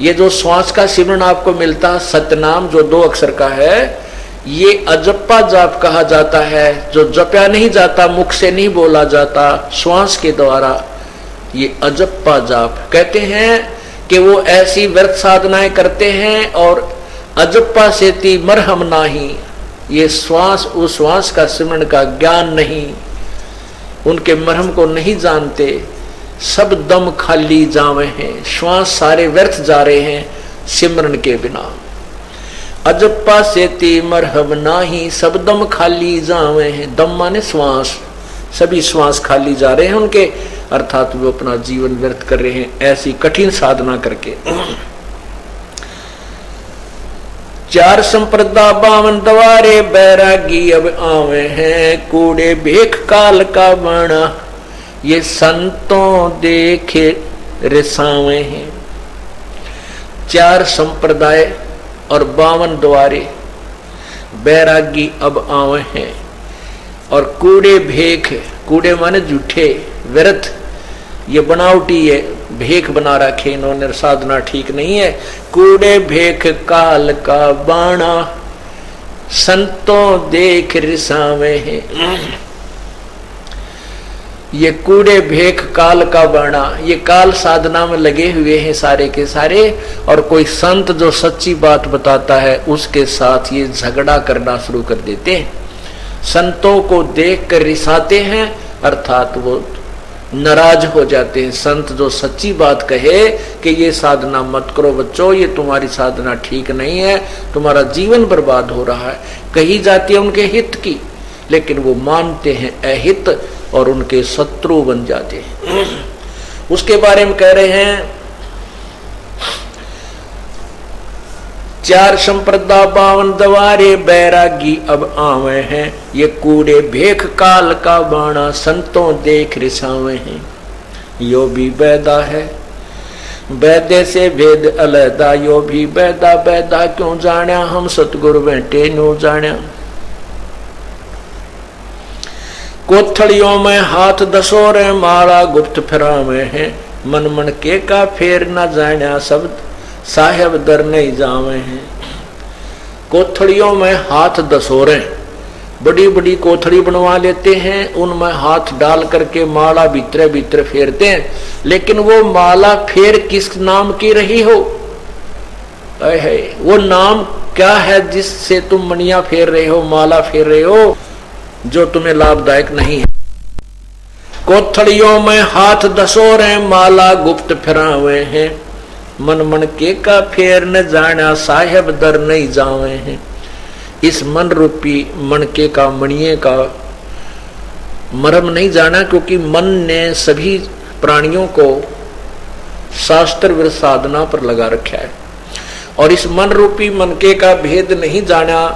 ये जो श्वास का सिमरन आपको मिलता, सतनाम जो 2 अक्षर का है, ये अजप्पा जाप कहा जाता है। जो जपया नहीं जाता, मुख से नहीं बोला जाता, श्वास के द्वारा, ये अजप्पा जाप। कहते हैं कि वो ऐसी व्यर्थ साधनाएं करते हैं। और अजप्पा सेती मरहम नाही, ये श्वास, उस श्वास का सिमरन का ज्ञान नहीं, उनके मरहम को नहीं जानते। सब दम खाली जावे हैं, श्वास सारे व्यर्थ जा रहे हैं सिमरन के बिना। अजप्पा सेती मरहम नाही, सब दम खाली जावे हैं। दम माने श्वास, सभी श्वास खाली जा रहे हैं उनके, अर्थात वो अपना जीवन व्यर्थ कर रहे हैं ऐसी कठिन साधना करके। 4 संप्रदा 52 द्वारे, बैरागी अब आवे हैं। कूड़े भेख काल का बना, ये संतों देखे रिसावे हैं। 4 संप्रदाय और 52 द्वारे, बैरागी अब आवे हैं। और कूड़े भेख, कूड़े माने झूठे व्यर्थ, ये बनावटी है, भेख बना रखे इन्होंने, साधना ठीक नहीं है। कूड़े भेख काल का बाणा, संतों देख रिसावे हैं। ये कूड़े भेख काल का बाणा, ये काल साधना में लगे हुए हैं सारे के सारे। और कोई संत जो सच्ची बात बताता है उसके साथ ये झगड़ा करना शुरू कर देते हैं। संतों को देख कर रिसाते हैं, अर्थात वो नाराज हो जाते हैं। संत जो सच्ची बात कहे कि ये साधना मत करो बच्चों, ये तुम्हारी साधना ठीक नहीं है, तुम्हारा जीवन बर्बाद हो रहा है, कही जाती है उनके हित की, लेकिन वो मानते हैं अहित और उनके शत्रु बन जाते हैं। उसके बारे में कह रहे हैं 4 संप्रदा 52 द्वारे, बैरागी अब आवे हैं। ये कूड़े भेख काल का बाणा, संतों देख रिसावे हैं। यो भी बैदा है, बैदे से भेद अलैदा। यो भी बैदा, बैदा क्यों जाण्या, हम सतगुरु बैठे न्यू जाण्या। कोथड़ियों में हाथ दसोरे, माला गुप्त फिरावे हैं। मन मन के का फेर न जाण्या, शब्द साहेब दर नहीं जावे हैं। कोथड़ियों में हाथ दसोरे, बड़ी बड़ी कोथड़ी बनवा लेते हैं, उनमें हाथ डाल करके माला भीतर भीतर फेरते हैं। लेकिन वो माला फेर किस नाम की रही हो, वो नाम क्या है जिससे तुम मणिया फेर रहे हो, माला फेर रहे हो, जो तुम्हें लाभदायक नहीं है। कोथड़ियों में हाथ दसोरे, माला गुप्त फिरावे हैं। मन मन के का फेर न जाना, साहेब दर नहीं जावे हैं। इस मन रूपी मणके का, मणिये का मरम नहीं जाना, क्योंकि मन ने सभी प्राणियों को शास्त्र विरुद्ध साधना पर लगा रखा है। और इस मन रूपी मनके का भेद नहीं जाना,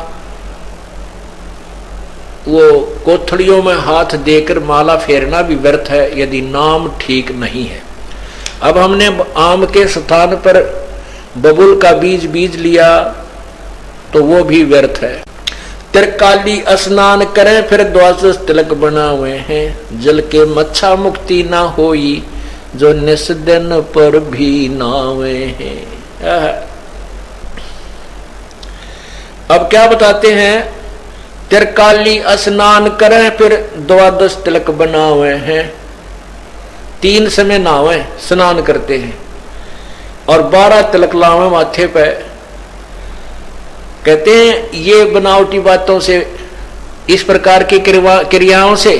वो कोथड़ियों में हाथ देकर माला फेरना भी व्यर्थ है यदि नाम ठीक नहीं है। अब हमने आम के स्थान पर बबुल का बीज बीज लिया तो वो भी व्यर्थ है। त्रिकाली स्नान करें फिर द्वादश तिलक बनावे हैं। जल के मच्छा मुक्ति ना होई, जो निस दिन पर भी नावे हैं। अब क्या बताते हैं, त्रिकाली स्नान करें फिर द्वादश तिलक बनावे हैं। 3 समय नहावे, स्नान करते हैं और 12 तिलक लावे माथे पे। कहते हैं ये बनावटी बातों से, इस प्रकार की क्रियाओं से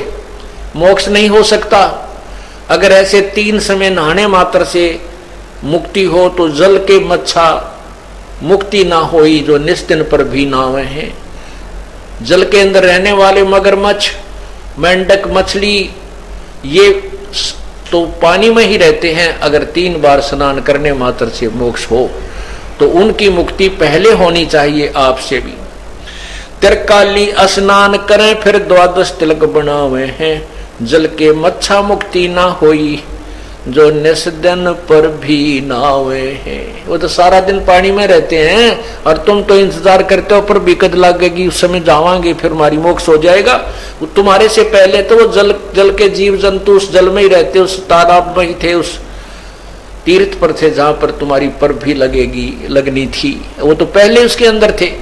मोक्ष नहीं हो सकता। अगर ऐसे 3 समय नहाने मात्र से मुक्ति हो तो जल के मच्छा मुक्ति ना होई जो निस्दिन पर भी नावे हैं। जल के अंदर रहने वाले मगरमच्छ, मेंढक, मछली ये तो पानी में ही रहते हैं। अगर 3 बार स्नान करने मात्र से मोक्ष हो तो उनकी मुक्ति पहले होनी चाहिए आपसे भी। त्रिकाली स्नान करें फिर 12 तिलक बनावे हैं, जल के मच्छा मुक्ति ना होई जो निस्दिन पर भी नावे हैं। वो तो सारा दिन पानी में रहते हैं और तुम तो इंतजार करते हो पर बिकट लगेगी, उस समय जावांगे फिर हमारी मोक्ष हो जाएगा। तुम्हारे से पहले तो वो जल के जीव जंतु उस जल में ही रहते, उस तालाब में ही थे, उस तीर्थ पर थे जहां पर तुम्हारी पर भी लगनी थी। वो तो पहले उसके अंदर थे,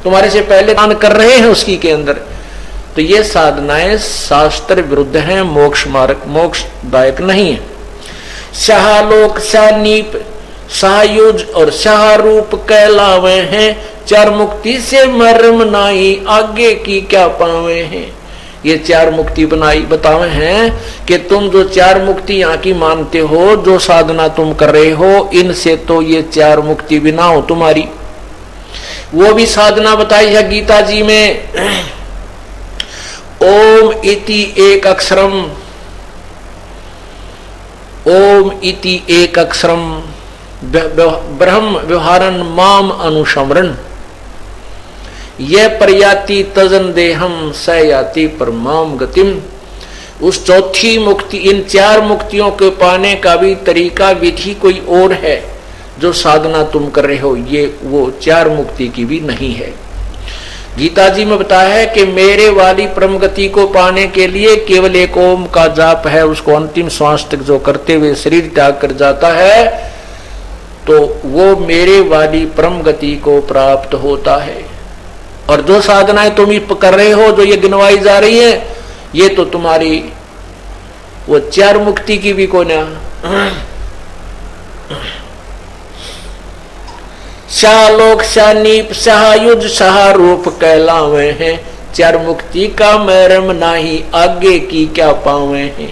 तुम्हारे से पहले दान कर रहे हैं उसकी के अंदर। तो ये साधनाएं शास्त्र विरुद्ध हैं, मोक्ष मार्ग मोक्षदायक नहीं है। शाहलोक, शानीप, शाहयुज और शाहरूप कहलावे हैं, 4 मुक्ति से मर्म नाई आगे की क्या पावे हैं। ये 4 मुक्ति बतावे हैं कि तुम जो 4 मुक्ति यहाँ की मानते हो, जो साधना तुम कर रहे हो, इनसे तो ये 4 मुक्ति भी ना हो तुम्हारी। वो भी साधना बताई है गीता जी में। ओम इति एक अक्षरम, ओम इति एक अक्षरम ब्रह्म व्यवहारन माम अनुसमरण, यह प्रयाति तजन देहम स याति परमाम गतिम। उस चौथी मुक्ति, इन 4 मुक्तियों के पाने का भी तरीका विधि कोई और है। जो साधना तुम कर रहे हो ये वो 4 मुक्ति की भी नहीं है। गीता जी में बताया है कि मेरे वाली परम गति को पाने के लिए केवल एक ओम का जाप है। उसको अंतिम श्वास तक जो करते हुए शरीर त्याग कर जाता है तो वो मेरे वाली परम गति को प्राप्त होता है। और जो साधनाएं तुम कर रहे हो, जो ये गिनवाई जा रही है, ये तो तुम्हारी वो 4 मुक्ति की भी कोई ना। शालोक, शानीप, शाहयुज, शाहरूप कहलावे हैं, 4 मुक्ति का मरम नाही आगे की क्या पावे हैं।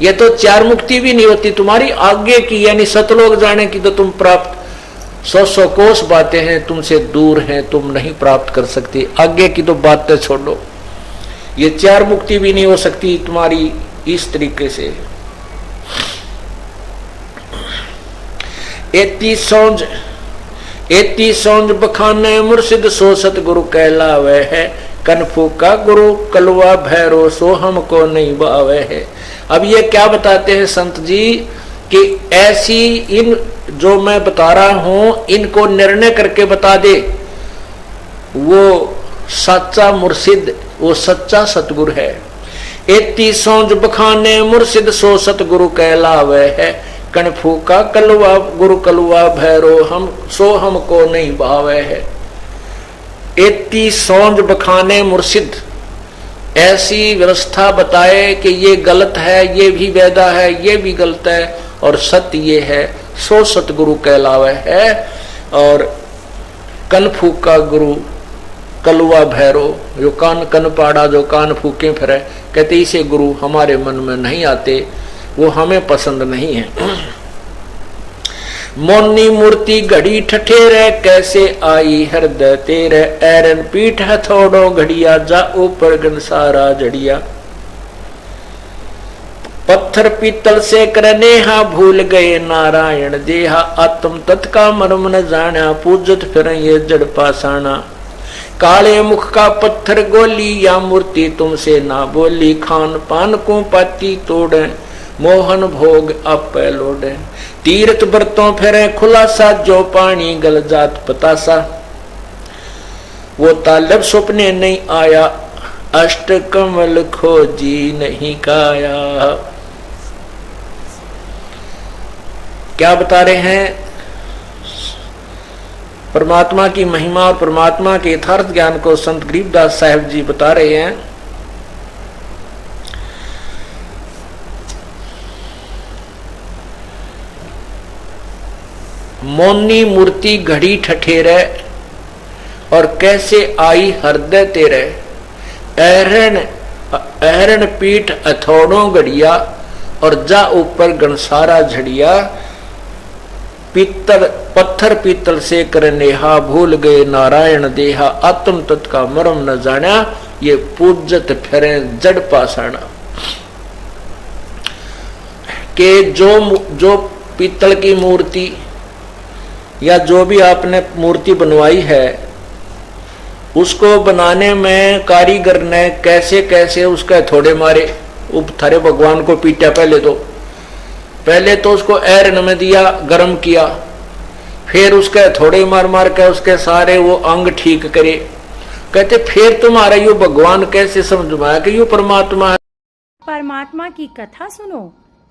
ये तो 4 मुक्ति भी नहीं होती तुम्हारी, आगे की यानी सतलोक जाने की तो तुम प्राप्त 100 कोस बातें हैं तुमसे दूर हैं, तुम नहीं प्राप्त कर सकते। आगे की तो बातें छोड़ो, ये 4 मुक्ति भी नहीं हो सकती तुम्हारी इस तरीके से। एती सौंज बखाने मुर्शिद सो सतगुरु कहलावे है, कनफू का गुरु कलवा भैरो सो हमको नहीं बावे है। अब ये क्या बताते हैं संत जी कि ऐसी इन जो मैं बता रहा हूं इनको निर्णय करके बता दे वो सच्चा मुर्शिद, वो सच्चा सतगुरु है। एती सौंज बखाने मुर्शिद सो सतगुरु कहलावे है, कणफू का कलवा गुरु कलवा भैरो हम सो हमको नहीं भावे है। एती सौंज बखाने मुर्शिद, ऐसी व्यवस्था बताए कि ये गलत है, ये भी वैदा है, ये भी गलत है और सत्य ये है, सो सतगुरु कहलावे है। और कनफू का गुरु कलवा भैरो, जो कन पाड़ा, जो कान फूके फिरे, कहते इसे गुरु हमारे मन में नहीं आते, वो हमें पसंद नहीं है। मोनी मूर्ति घड़ी ठठेरे कैसे आई हृदय तेरे, ऐरन पीठ हथौड़ो घड़िया जा ऊपर गनसारा जड़िया। पत्थर पीतल से करनेहा भूल गए नारायण देहा, आत्म तत् का मर्म न जाना पूजत फिर ये जड़ पासाना। काले मुख का पत्थर गोली या मूर्ति तुमसे ना बोली, खान पान को पाती तोड़े मोहन भोग आप लोडे। तीर्थ बरतों फिरे खुलासा जो पानी गल जात पतासा, वो तालब सपने नहीं आया अष्ट कमल खोजी नहीं काया। क्या बता रहे हैं? परमात्मा की महिमा और परमात्मा के यथार्थ ज्ञान को संत गरीबदास साहिब जी बता रहे हैं। मौनी मूर्ति घड़ी ठठेरे और कैसे आई हृदय तेरे। अहरण पीठ अथोड़ों घड़िया और जा ऊपर गणसारा झड़िया। पीतल पत्थर पीतल से कर नेहा भूल गए नारायण देहा। आत्म तत्व का मरम न जाना ये पूजत फिरे जड़ पाषाणा। के जो पीतल की मूर्ति या जो भी आपने मूर्ति बनवाई है उसको बनाने में कारीगर ने कैसे कैसे उसका थोड़े मारे थारे भगवान को पीटा। पहले तो उसको ऐरन में दिया, गर्म किया, फिर उसके थोड़े मार मार के उसके सारे वो अंग ठीक करे। कहते फिर तुम्हारा यो भगवान कैसे समझ में आया कि यो परमात्मा है। परमात्मा की कथा सुनो,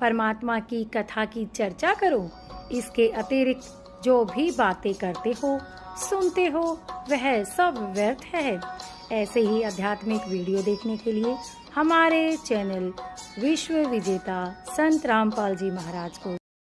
परमात्मा की कथा की चर्चा करो। इसके अतिरिक्त जो भी बातें करते हो सुनते हो वह सब व्यर्थ है। ऐसे ही आध्यात्मिक वीडियो देखने के लिए हमारे चैनल विश्व विजेता संत रामपाल जी महाराज को